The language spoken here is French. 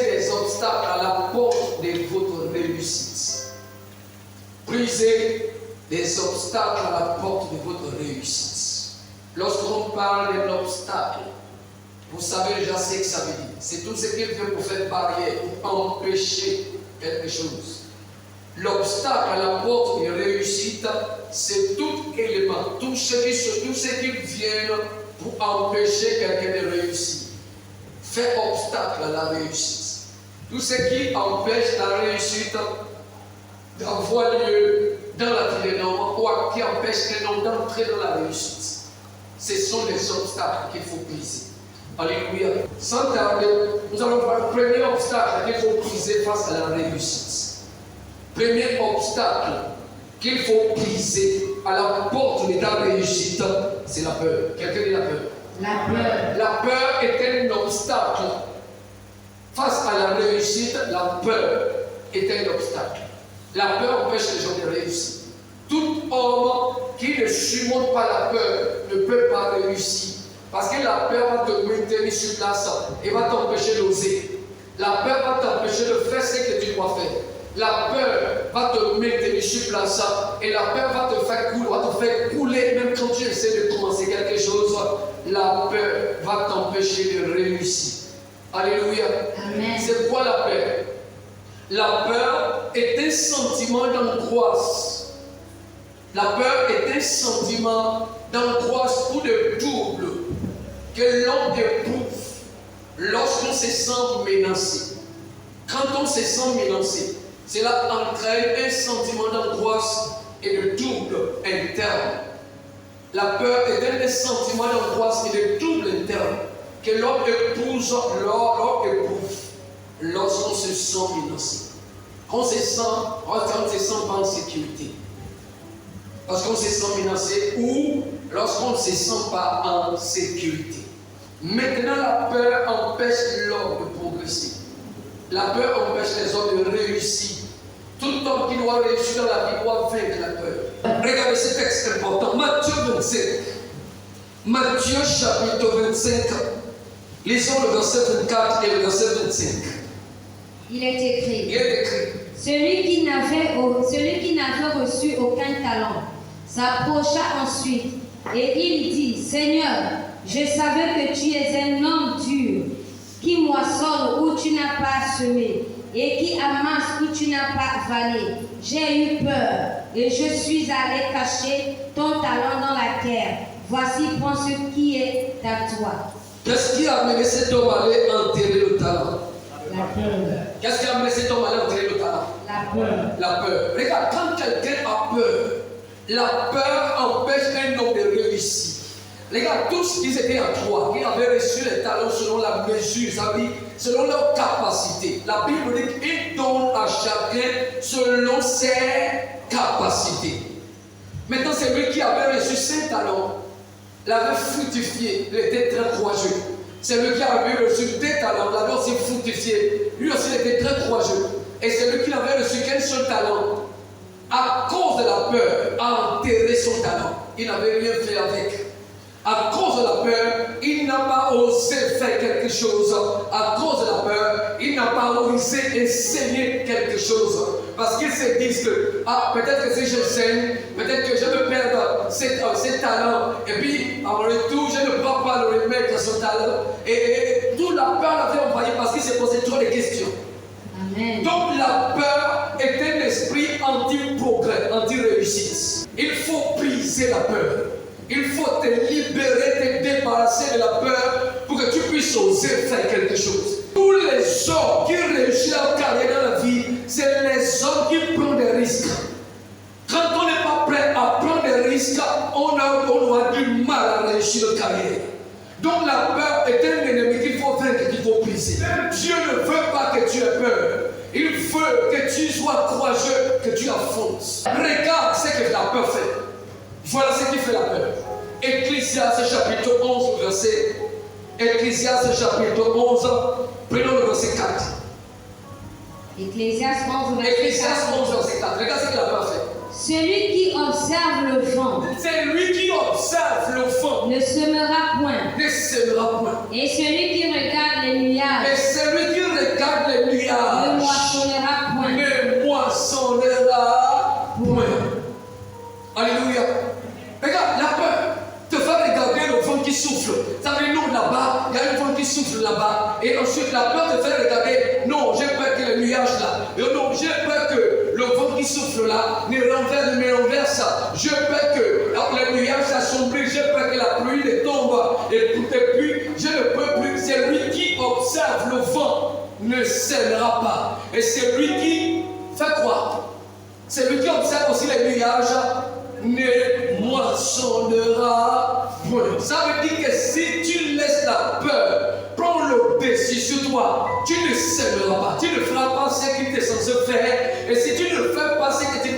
des obstacles à la porte de votre réussite. Briser des obstacles à la porte de votre réussite. Lorsqu'on parle d'un obstacle, vous savez déjà ce que ça veut dire. C'est tout ce qu'il fait pour faire barrière, pour empêcher quelque chose. L'obstacle à la porte de réussite, c'est tout élément, tout ce qui vient pour empêcher quelqu'un de réussir. Fait obstacle à la réussite. Tout ce qui empêche la réussite d'avoir lieu dans la vie d'un homme ou qui empêche un homme d'entrer dans la réussite. Ce sont les obstacles qu'il faut briser. Alléluia. Sans tarder, nous allons voir le premier obstacle qu'il faut briser face à la réussite. Premier obstacle qu'il faut briser à la porte de ta réussite, c'est la peur. Quelqu'un dit la peur. La peur. La peur est un obstacle. Face à la réussite, la peur est un obstacle. La peur empêche les gens de réussir. Tout homme qui ne surmonte pas la peur ne peut pas réussir. Parce que la peur va te maintenir sur place et va t'empêcher d'oser. La peur va t'empêcher de faire ce que tu dois faire. La peur va te maintenir sur place et la peur va te faire couler même quand tu essaies de commencer quelque chose. La peur va t'empêcher de réussir. Alléluia. Amen. C'est quoi la peur? La peur est un sentiment d'angoisse. La peur est un sentiment d'angoisse ou de trouble que l'on éprouve lorsqu'on se sent menacé. Quand on se sent menacé, cela entraîne un sentiment d'angoisse et de trouble interne. La peur est un sentiment d'angoisse et de trouble interne que l'homme éprouve lorsqu'on se sent menacé. On se sent pas en sécurité. Lorsqu'on se sent menacé ou lorsqu'on ne se sent pas en sécurité. Maintenant, la peur empêche l'homme de progresser. La peur empêche les hommes de réussir. Tout homme qui doit réussir dans la vie doit vaincre la peur. Regardez ce texte important. Matthieu 25. Matthieu chapitre 25. Lisons le verset 24 et le verset 25. Il est écrit. Il est écrit. Celui qui n'avait reçu aucun talent s'approcha ensuite et il dit, Seigneur, je savais que tu es un homme dur, qui moissonne où tu n'as pas semé et qui amasse où tu n'as pas avalé. J'ai eu peur et je suis allé cacher ton talent dans la terre. Voici, prends ce qui est à toi. Qu'est-ce qui a amené cet homme à aller enterrer le talent? La peur. Qu'est-ce qui a amené cet homme à aller enterrer le talent? La peur. La peur. Regarde, quand quelqu'un a peur, la peur empêche un homme de réussir. Regarde, tous ils étaient à trois, qui avaient reçu les talents selon la mesure, ça veut dire, selon leur capacité. La Bible dit qu'il donne à chacun selon ses capacités. Maintenant, c'est lui qui avait reçu 5 talents, l'avait fructifié, il était très courageux. C'est lui qui avait reçu 2 talents, l'avait aussi fructifié, lui aussi il était très courageux. Et c'est lui qui n'avait reçu qu'un seul talent. À cause de la peur, a enterré son talent. Il n'avait rien fait avec. À cause de la peur, il n'a pas osé faire quelque chose. À cause de la peur, il n'a pas osé enseigner quelque chose. Parce qu'ils se disent que, peut-être que si j'enseigne, peut-être que je vais perdre ses talents. Et puis, en retour, je ne peux pas le remettre son talent. Et toute la peur l'avait envoyé parce qu'il s'est posé trop de questions. Amen. Donc la peur est un esprit anti-progrès, anti-réussite. Il faut briser la peur. Il faut te libérer, te débarrasser de la peur pour que tu puisses oser faire quelque chose. Tous les hommes qui réussissent leur carrière dans la vie, c'est les hommes qui prennent des risques. Quand on n'est pas prêt à prendre des risques, on aura du mal à réussir notre carrière. Donc la peur est un ennemi qu'il faut vaincre, qu'il faut briser. Dieu ne veut pas que tu aies peur. Il veut que tu sois courageux, que tu affonces. Regarde ce que la peur fait. Voilà ce qui fait la peur. Ecclésiaste chapitre 11, verset. Ecclésiaste chapitre 11, prenons le verset 4. Ecclésiaste 11, verset 4. Ecclésiaste 11, verset 4. Regarde ce que la peur fait. Celui qui observe le vent C'est lui qui observe le vent. ne semera point. Ne sèmera point. Et celui qui regarde les nuages Et celui qui regarde les qui souffle là ne renverse. Je peur que le nuage s'assombrit, je peur que la pluie ne tombe. Et puis, je ne peux plus. C'est lui qui observe le vent ne sèmera pas. Et c'est lui qui fait quoi? C'est lui qui observe aussi les nuages ne moissonnera point. Ça veut dire que si tu laisses la peur prendre le dessus sur toi, tu ne sèmeras pas. Tu ne feras pas ce qu'il t'est censé faire. Et si tu ne fais pas ce que tu